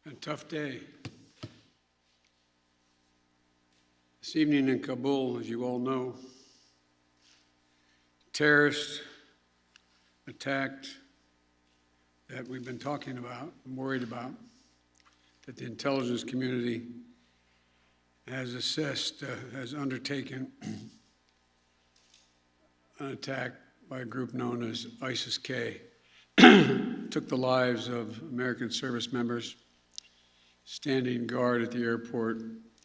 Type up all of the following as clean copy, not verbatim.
A tough day. This evening in Kabul, as you all know, terrorists attacked that we've been talking about and worried about, that the intelligence community has assessed, has undertaken an attack by a group known as ISIS-K. Took the lives of American service members standing guard at the airport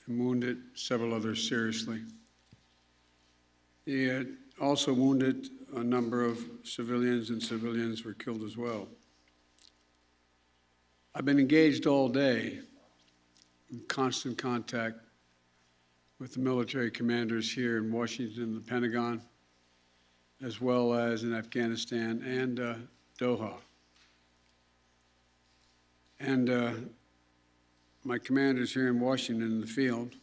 and wounded several others seriously. He had also wounded a number of civilians, and civilians were killed as well. I've been engaged all day in constant contact with the military commanders here in Washington, the Pentagon, as well as in Afghanistan and Doha. And my commanders here in Washington in the field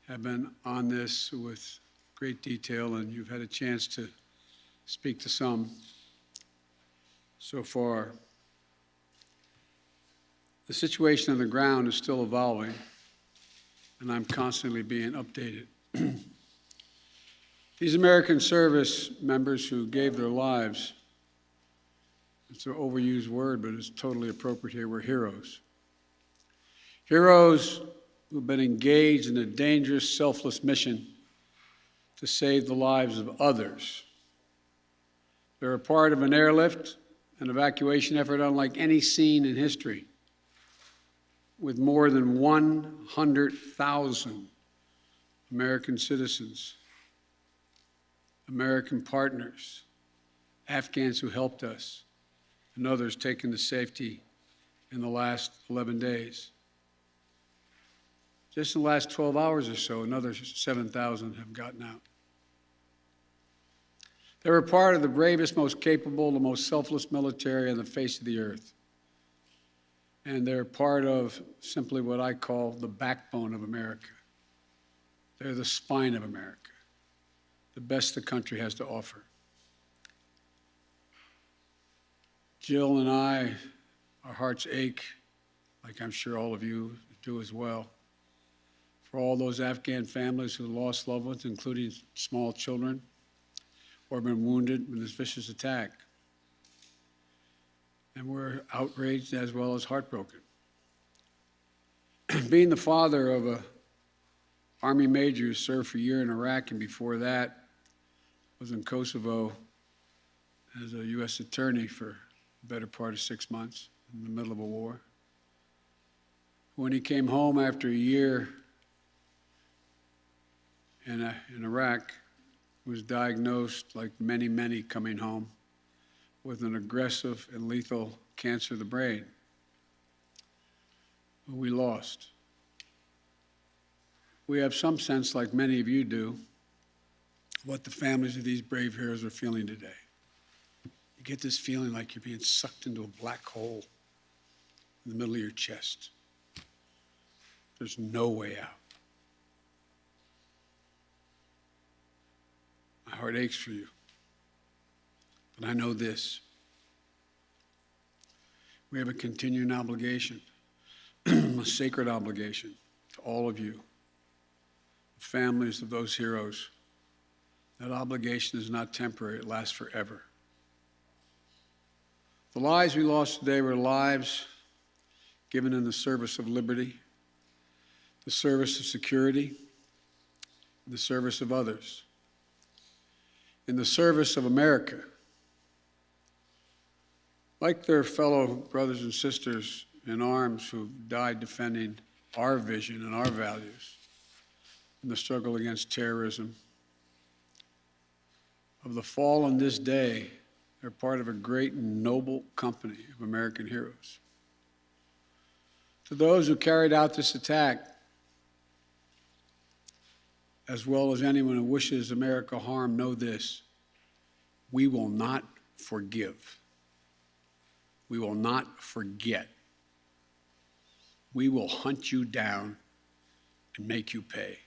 have been on this with great detail, and you've had a chance to speak to some so far. The situation on the ground is still evolving, and I'm constantly being updated. These American service members who gave their lives, it's an overused word, but it's totally appropriate here, were heroes. Heroes who've been engaged in a dangerous, selfless mission to save the lives of others. They're a part of an airlift, an evacuation effort unlike any seen in history, with more than 100,000 American citizens, American partners, Afghans who helped us, and others taken to safety in the last 11 days. Just in the last 12 hours or so, another 7,000 have gotten out. They were part of the bravest, most capable, the most selfless military on the face of the earth. And they're part of simply what I call the backbone of America. They're the spine of America, the best the country has to offer. Jill and I, our hearts ache, like I'm sure all of you do as well, for all those Afghan families who lost loved ones, including small children, or been wounded in this vicious attack. And we're outraged as well as heartbroken. Being the father of an Army major who served for a year in Iraq, and before that was in Kosovo as a U.S. attorney for the better part of 6 months in the middle of a war. When he came home after a year in Iraq, was diagnosed, like many, many coming home, with an aggressive and lethal cancer of the brain, who we lost. We have some sense, like many of you do, what the families of these brave heroes are feeling today. You get this feeling like you're being sucked into a black hole in the middle of your chest. There's no way out. My heart aches for you. But I know this. We have a continuing obligation, a sacred obligation to all of you, the families of those heroes. That obligation is not temporary, it lasts forever. The lives we lost today were lives given in the service of liberty, the service of security, and the service of others, in the service of America. Like their fellow brothers and sisters in arms who died defending our vision and our values in the struggle against terrorism, of the fallen this day, they're part of a great and noble company of American heroes. To those who carried out this attack, as well as anyone who wishes America harm, know this: we will not forgive. We will not forget. We will hunt you down and make you pay.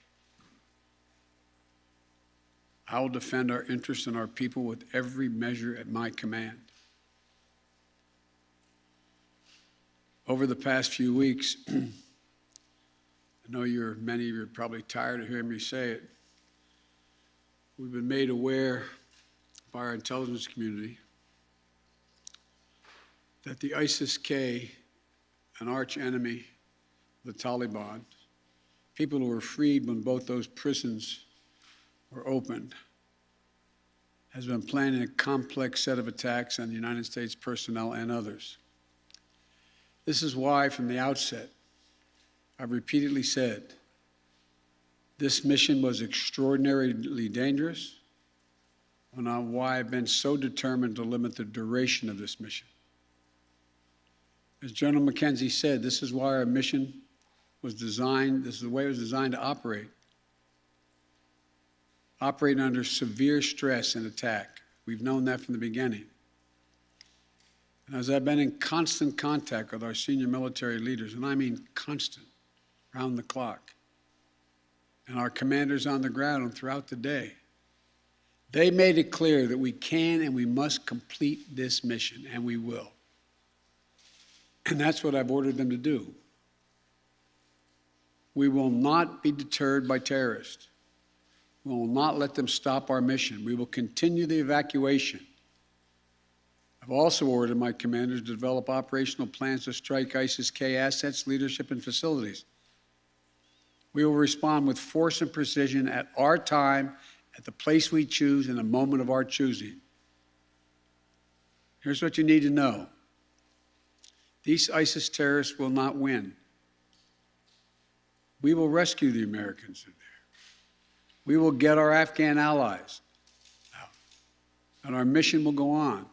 I will defend our interests and our people with every measure at my command. Over the past few weeks, I know many of you are probably tired of hearing me say it. We've been made aware by our intelligence community that the ISIS-K, an arch enemy of the Taliban, people who were freed when both those prisons were opened, has been planning a complex set of attacks on United States personnel and others. This is why, from the outset, I've repeatedly said this mission was extraordinarily dangerous, and why I've been so determined to limit the duration of this mission. As General McKenzie said, this is why our mission was designed, this is the way it was designed to operate. Operating under severe stress and attack. We've known that from the beginning. And as I've been in constant contact with our senior military leaders, and I mean constant, round the clock, and our commanders on the ground and throughout the day, they made it clear that we can and we must complete this mission, and we will. And that's what I've ordered them to do. We will not be deterred by terrorists. We will not let them stop our mission. We will continue the evacuation. I've also ordered my commanders to develop operational plans to strike ISIS-K assets, leadership, and facilities. We will respond with force and precision at our time, at the place we choose, in a moment of our choosing. Here's what you need to know. These ISIS terrorists will not win. We will rescue the Americans in there. We will get our Afghan allies out, and our mission will go on.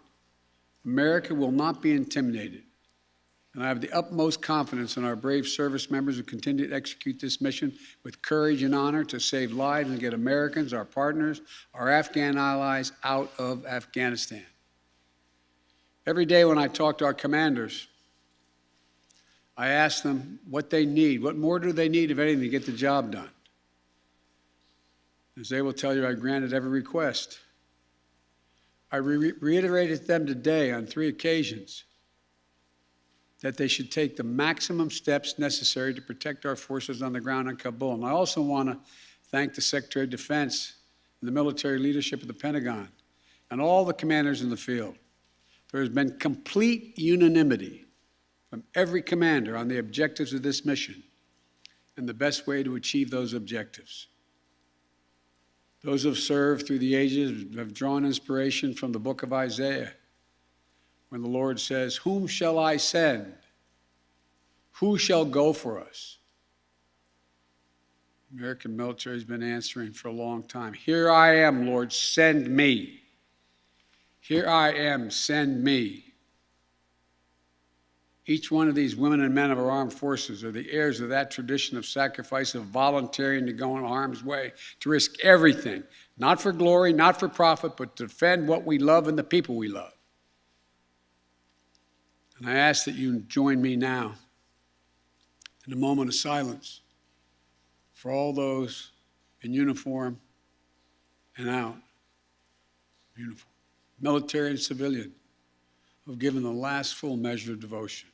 America will not be intimidated, and I have the utmost confidence in our brave service members who continue to execute this mission with courage and honor to save lives and get Americans, our partners, our Afghan allies out of Afghanistan. Every day when I talk to our commanders, I ask them what they need. What more do they need, if anything, to get the job done? As they will tell you, I granted every request. I reiterated to them today on 3 occasions that they should take the maximum steps necessary to protect our forces on the ground in Kabul. And I also want to thank the Secretary of Defense and the military leadership of the Pentagon and all the commanders in the field. There has been complete unanimity from every commander on the objectives of this mission and the best way to achieve those objectives. Those who have served through the ages have drawn inspiration from the book of Isaiah, when the Lord says, "Whom shall I send? Who shall go for us?" The American military has been answering for a long time. "Here I am, Lord, send me. Here I am, send me." Each one of these women and men of our armed forces are the heirs of that tradition of sacrifice, of volunteering to go in harm's way, to risk everything, not for glory, not for profit, but to defend what we love and the people we love. And I ask that you join me now in a moment of silence for all those in uniform and out of uniform, military and civilian, who have given the last full measure of devotion.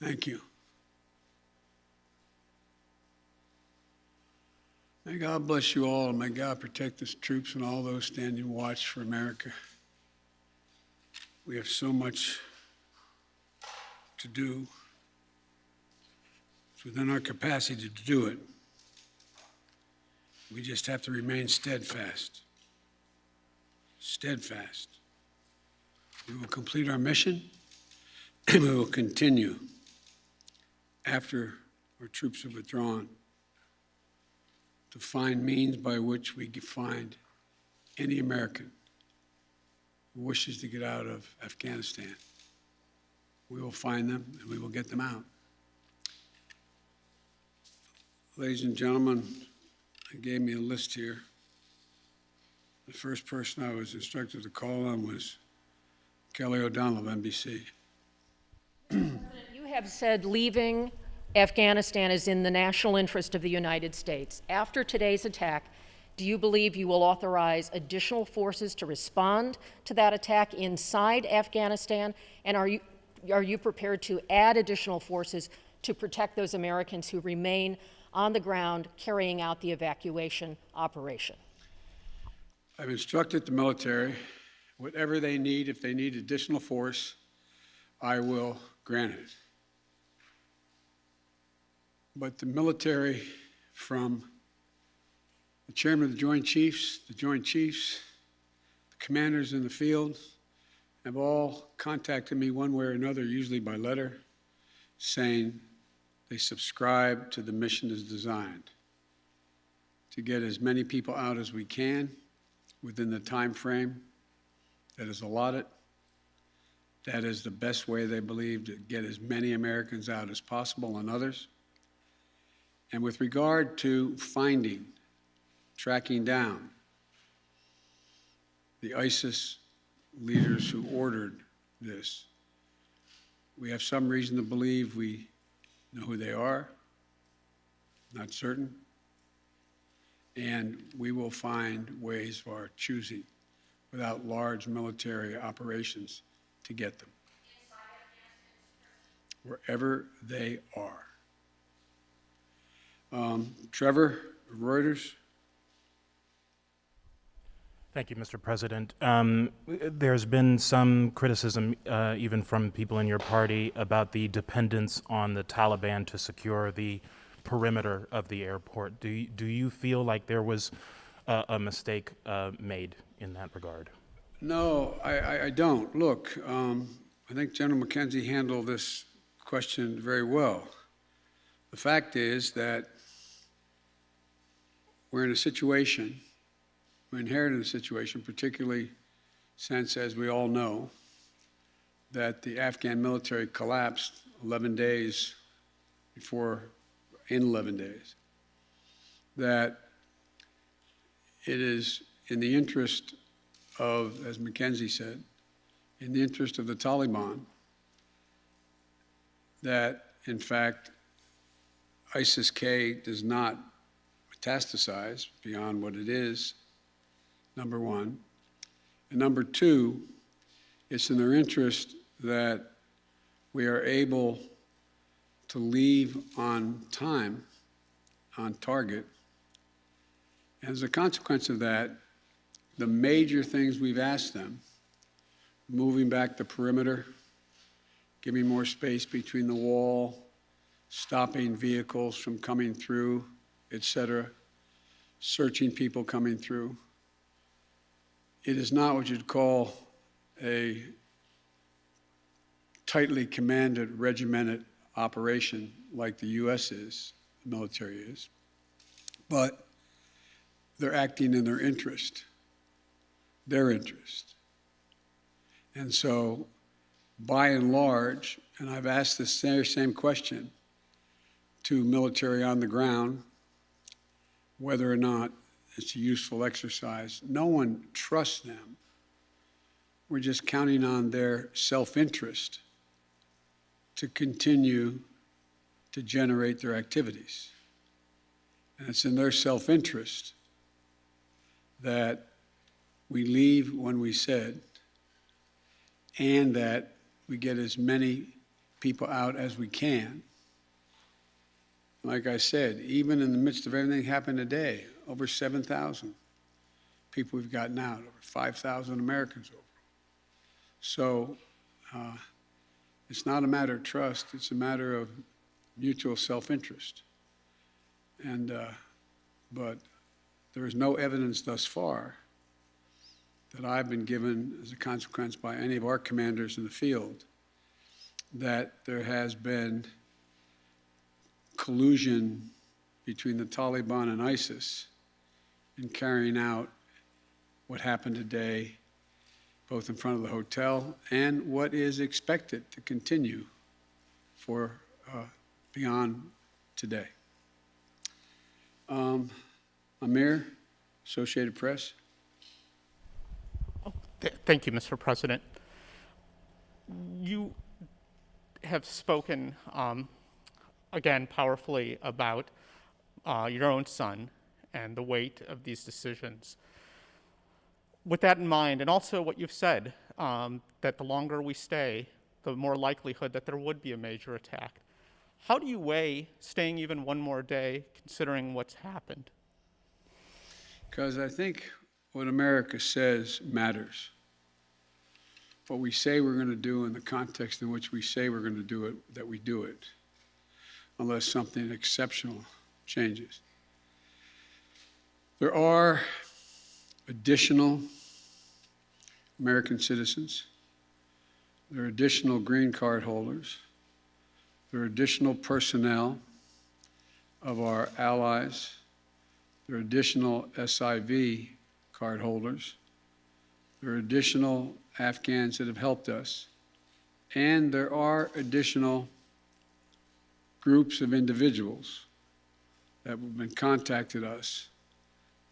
Thank you. May God bless you all, and may God protect the troops and all those standing watch for America. We have so much to do. It's within our capacity to do it. We just have to remain steadfast. Steadfast. We will complete our mission, and we will continue after our troops have withdrawn to find means by which we can find any American who wishes to get out of Afghanistan. We will find them and we will get them out. Ladies and gentlemen, they gave me a list here The first person I was instructed to call on was Kelly O'Donnell of NBC. You have said leaving Afghanistan is in the national interest of the United States. After today's attack, do you believe you will authorize additional forces to respond to that attack inside Afghanistan? And are you prepared to add additional forces to protect those Americans who remain on the ground carrying out the evacuation operation? I've instructed the military, whatever they need, if they need additional force, I will grant it. But the military, from the chairman of the Joint Chiefs, the commanders in the field, have all contacted me one way or another, usually by letter, saying they subscribe to the mission as designed to get as many people out as we can within the time frame that is allotted. That is the best way, they believe, to get as many Americans out as possible and others. And with regard to finding, tracking down the ISIS leaders who ordered this, we have some reason to believe we know who they are, not certain, and we will find ways of our choosing without large military operations to get them wherever they are. Trevor, Reuters. Thank you, Mr. President. There's been some criticism, even from people in your party, about the dependence on the Taliban to secure the perimeter of the airport. Do you feel like there was a mistake made in that regard? No, I don't. Look, I think General McKenzie handled this question very well. The fact is that we're in a situation, we inherited a situation, particularly since, as we all know, that the Afghan military collapsed 11 days before, in 11 days, that it is in the interest of, as McKenzie said, in the interest of the Taliban, that, in fact, ISIS-K does not metastasize beyond what it is, number one. And number two, it's in their interest that we are able to leave on time, on target. And as a consequence of that, the major things we've asked them, moving back the perimeter, giving more space between the wall, stopping vehicles from coming through, et cetera, searching people coming through. It is not what you'd call a tightly commanded, regimented operation like the U.S. is, the military is, but they're acting in their interest. And so, by and large, and I've asked this same question to military on the ground, whether or not it's a useful exercise. No one trusts them. We're just counting on their self-interest to continue to generate their activities. And it's in their self-interest that we leave when we said, and that we get as many people out as we can. Like I said, even in the midst of everything that happened today, over 7,000 people we've gotten out, over 5,000 Americans over. So it's not a matter of trust, it's a matter of mutual self-interest. And, but there is no evidence thus far that I've been given as a consequence by any of our commanders in the field that there has been collusion between the Taliban and ISIS in carrying out what happened today, both in front of the hotel and what is expected to continue for beyond today. Amir, Associated Press. Thank you, Mr. President. You have spoken, again, powerfully about your own son and the weight of these decisions. With that in mind, and also what you've said, that the longer we stay, the more likelihood that there would be a major attack. How do you weigh staying even one more day, considering what's happened? Because I think what America says matters. What we say we're going to do in the context in which we say we're going to do it, that we do it, unless something exceptional changes. There are additional American citizens. There are additional green card holders. There are additional personnel of our allies. There are additional SIV card holders. There are additional Afghans that have helped us. And there are additional groups of individuals that have been contacted us,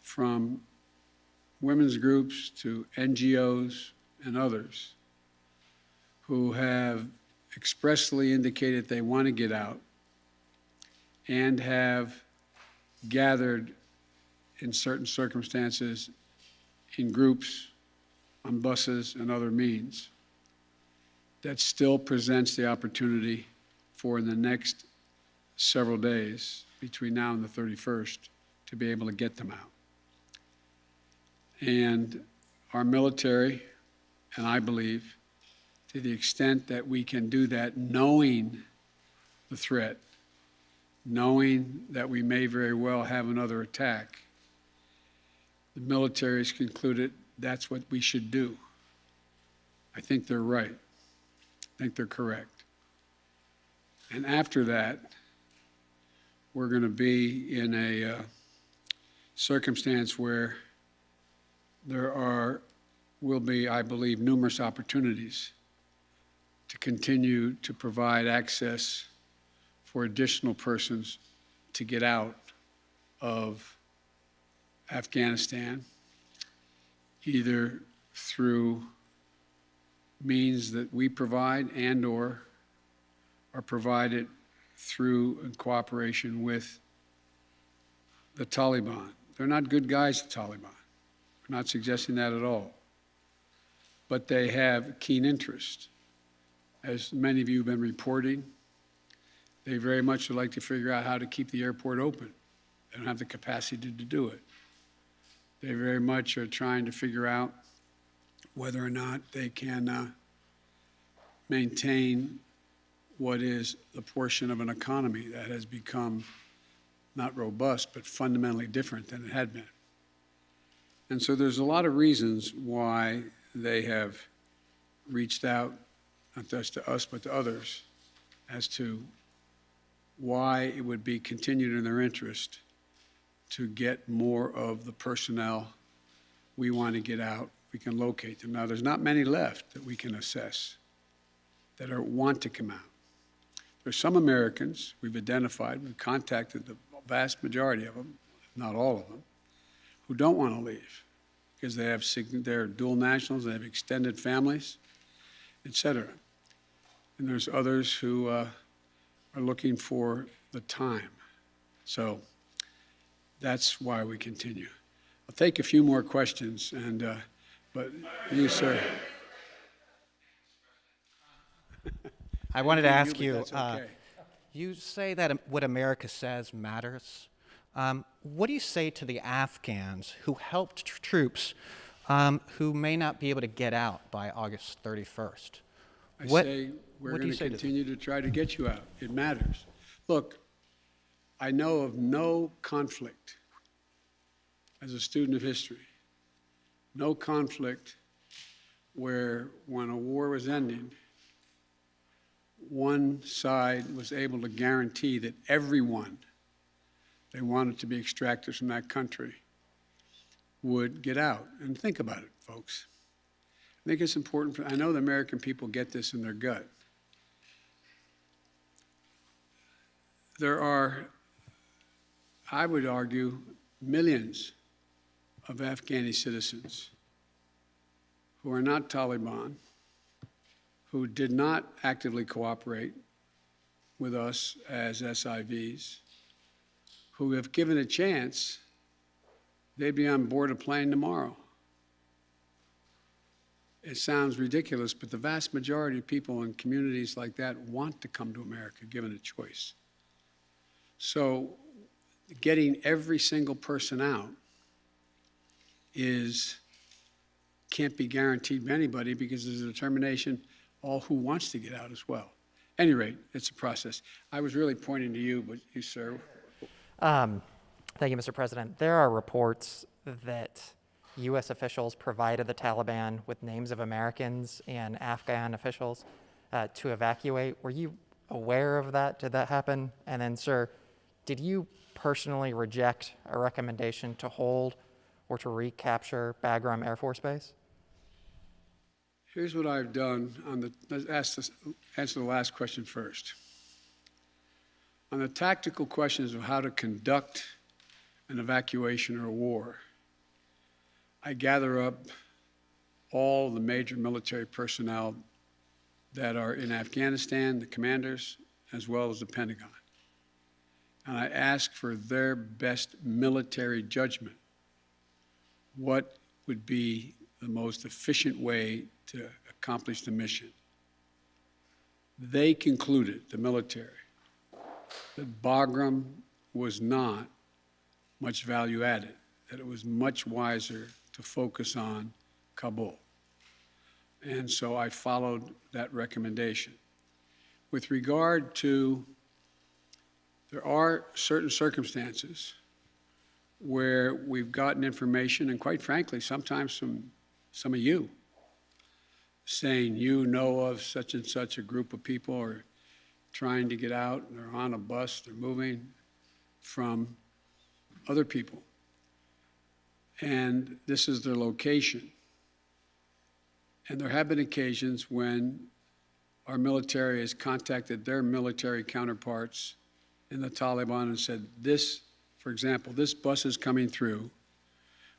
from women's groups to NGOs and others, who have expressly indicated they want to get out and have gathered in certain circumstances in groups, on buses and other means. That still presents the opportunity for, in the next several days between now and the 31st, to be able to get them out. And our military, and I believe, to the extent that we can do that, knowing the threat, knowing that we may very well have another attack, the military has concluded that's what we should do. I think they're right. I think they're correct. And after that, we're going to be in a circumstance where will be, I believe, numerous opportunities to continue to provide access for additional persons to get out of Afghanistan, either through means that we provide and/or are provided through in cooperation with the Taliban. They're not good guys, the Taliban. We're not suggesting that at all. But they have keen interest. As many of you have been reporting, they very much would like to figure out how to keep the airport open. They don't have the capacity to do it. They very much are trying to figure out whether or not they can maintain what is the portion of an economy that has become not robust, but fundamentally different than it had been. And so there's a lot of reasons why they have reached out, not just to us, but to others, as to why it would be continued in their interest to get more of the personnel we want to get out. We can locate them. Now, there's not many left that we can assess that want to come out. There's some Americans we've identified, we've contacted the vast majority of them, not all of them, who don't want to leave because they're dual nationals, they have extended families, et cetera. And there's others who are looking for the time. So that's why we continue. I'll take a few more questions, but you, sir. I wanted to ask but you, that's okay. you say that what America says matters. What do you say to the Afghans who helped troops who may not be able to get out by August 31st? I say we're going to continue to try to get you out. It matters. Look, I know of no conflict, as a student of history, no conflict where when a war was ending, one side was able to guarantee that everyone they wanted to be extracted from that country would get out. And think about it, folks. I think it's important. I know the American people get this in their gut. There are, I would argue, millions of Afghani citizens who are not Taliban, who did not actively cooperate with us as SIVs, who, if given a chance, they'd be on board a plane tomorrow. It sounds ridiculous, but the vast majority of people in communities like that want to come to America, given a choice. So getting every single person out can't be guaranteed by anybody because there's a determination all who wants to get out as well. At any rate, it's a process. I was really pointing to you, but you, sir. Thank you, Mr. President. There are reports that U.S. officials provided the Taliban with names of Americans and Afghan officials to evacuate. Were you aware of that? Did that happen? And then, sir, did you personally reject a recommendation to hold or to recapture Bagram Air Force Base? Here's what I've done let's answer the last question first. On the tactical questions of how to conduct an evacuation or a war, I gather up all the major military personnel that are in Afghanistan, the commanders, as well as the Pentagon. And I ask for their best military judgment. What would be the most efficient way to accomplish the mission? They concluded, the military, that Bagram was not much value added, that it was much wiser to focus on Kabul. And so I followed that recommendation. With regard to, there are certain circumstances where we've gotten information, and quite frankly, sometimes from some of you, saying you know of such and such a group of people are trying to get out, and they're on a bus, they're moving from other people. And this is their location. And there have been occasions when our military has contacted their military counterparts in the Taliban and said, this, for example, this bus is coming through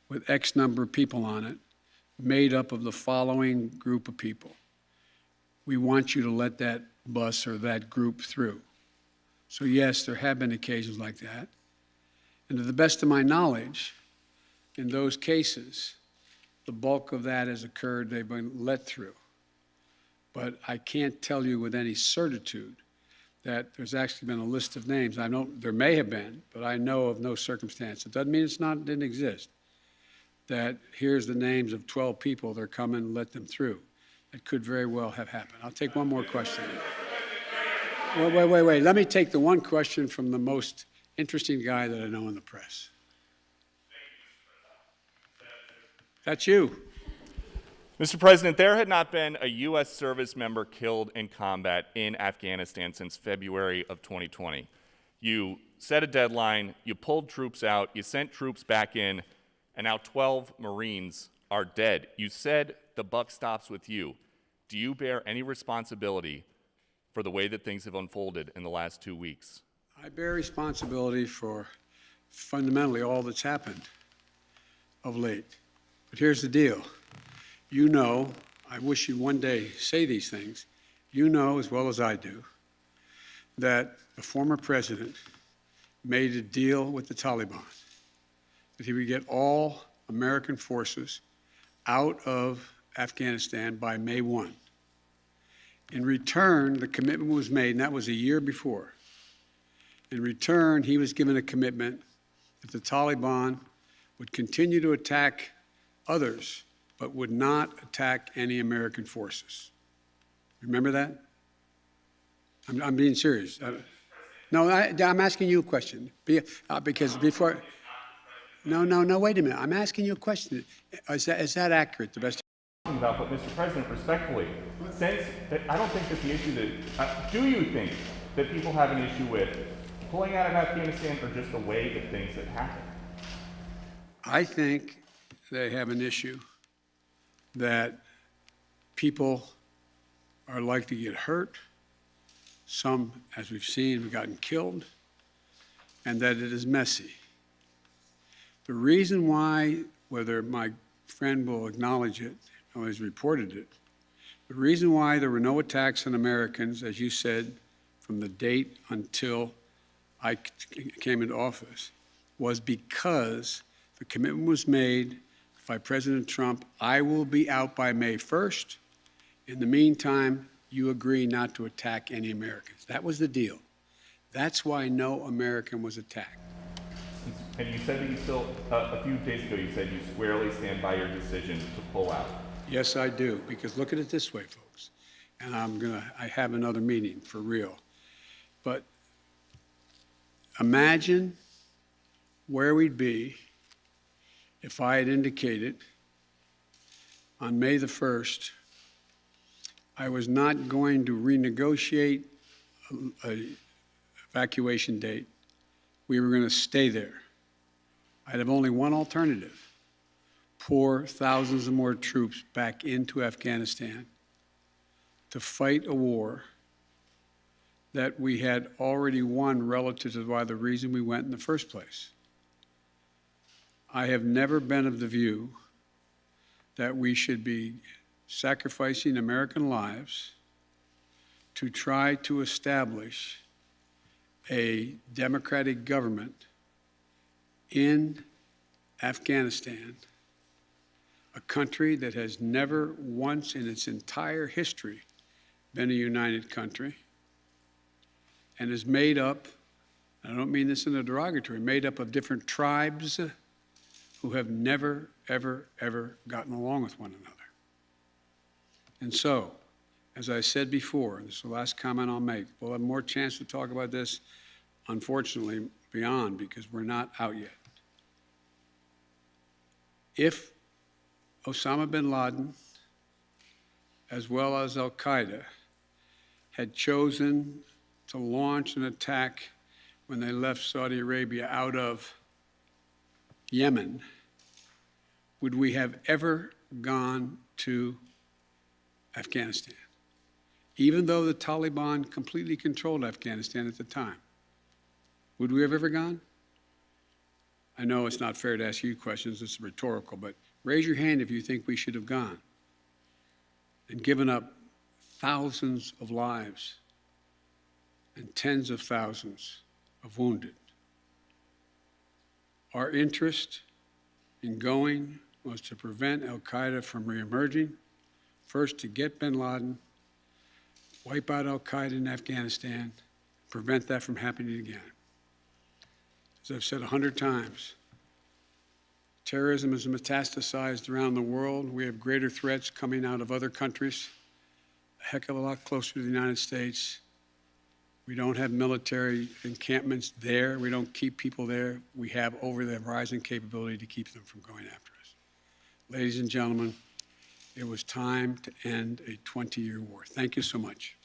with X number of people on it, made up of the following group of people. We want you to let that bus or that group through. So yes, there have been occasions like that. And to the best of my knowledge, in those cases, the bulk of that has occurred, they've been let through. But I can't tell you with any certitude that there's actually been a list of names. I know there may have been, but I know of no circumstance. It doesn't mean it didn't exist. That here's the names of 12 people, they're coming, let them through. It could very well have happened. I'll take one more question. Wait. Let me take the one question from the most interesting guy that I know in the press. That's you. Mr. President, there had not been a U.S. service member killed in combat in Afghanistan since February of 2020. You set a deadline, you pulled troops out, you sent troops back in, and now 12 Marines are dead. You said the buck stops with you. Do you bear any responsibility for the way that things have unfolded in the last 2 weeks? I bear responsibility for fundamentally all that's happened of late. But here's the deal. You know, I wish you'd one day say these things. You know as well as I do that the former president made a deal with the Taliban that he would get all American forces out of Afghanistan by May 1. In return, the commitment was made, and that was a year before. In return, he was given a commitment that the Taliban would continue to attack others, but would not attack any American forces. Remember that? I'm being serious. No, I'm asking you a question. Because before... No, wait a minute. I'm asking you a question. Is that accurate, the best? About, but Mr. President, respectfully, since that I don't think that the issue that, do you think that people have an issue with pulling out of Afghanistan or just the way that things have happened? I think they have an issue that people are likely to get hurt. Some, as we've seen, have gotten killed, and that it is messy. The reason why, whether my friend will acknowledge it always reported it. The reason why there were no attacks on Americans, as you said, from the date until I came into office, was because the commitment was made by President Trump, I will be out by May 1st. In the meantime, you agree not to attack any Americans. That was the deal. That's why no American was attacked. And you said that you still, a few days ago, you said you squarely stand by your decision to pull out. Yes, I do, because look at it this way, folks, and I have another meeting for real. But imagine where we'd be if I had indicated on May the 1st I was not going to renegotiate an evacuation date. We were going to stay there. I'd have only one alternative: pour thousands of more troops back into Afghanistan to fight a war that we had already won relative to why the reason we went in the first place. I have never been of the view that we should be sacrificing American lives to try to establish a democratic government in Afghanistan, a country that has never once in its entire history been a united country and is made up, I don't mean this in a derogatory, made up of different tribes who have never, ever, ever gotten along with one another. And so, as I said before, and this is the last comment I'll make, we'll have more chance to talk about this, unfortunately, beyond, because we're not out yet. If Osama bin Laden, as well as al-Qaeda, had chosen to launch an attack when they left Saudi Arabia out of Yemen, would we have ever gone to Afghanistan? Even though the Taliban completely controlled Afghanistan at the time, would we have ever gone? I know it's not fair to ask you questions, it's rhetorical, but raise your hand if you think we should have gone and given up thousands of lives and tens of thousands of wounded. Our interest in going was to prevent al-Qaeda from reemerging, first to get bin Laden, wipe out al-Qaeda in Afghanistan, prevent that from happening again. As I've said 100 times, terrorism is metastasized around the world. We have greater threats coming out of other countries, a heck of a lot closer to the United States. We don't have military encampments there. We don't keep people there. We have over-the-horizon capability to keep them from going after us. Ladies and gentlemen, it was time to end a 20-year war. Thank you so much.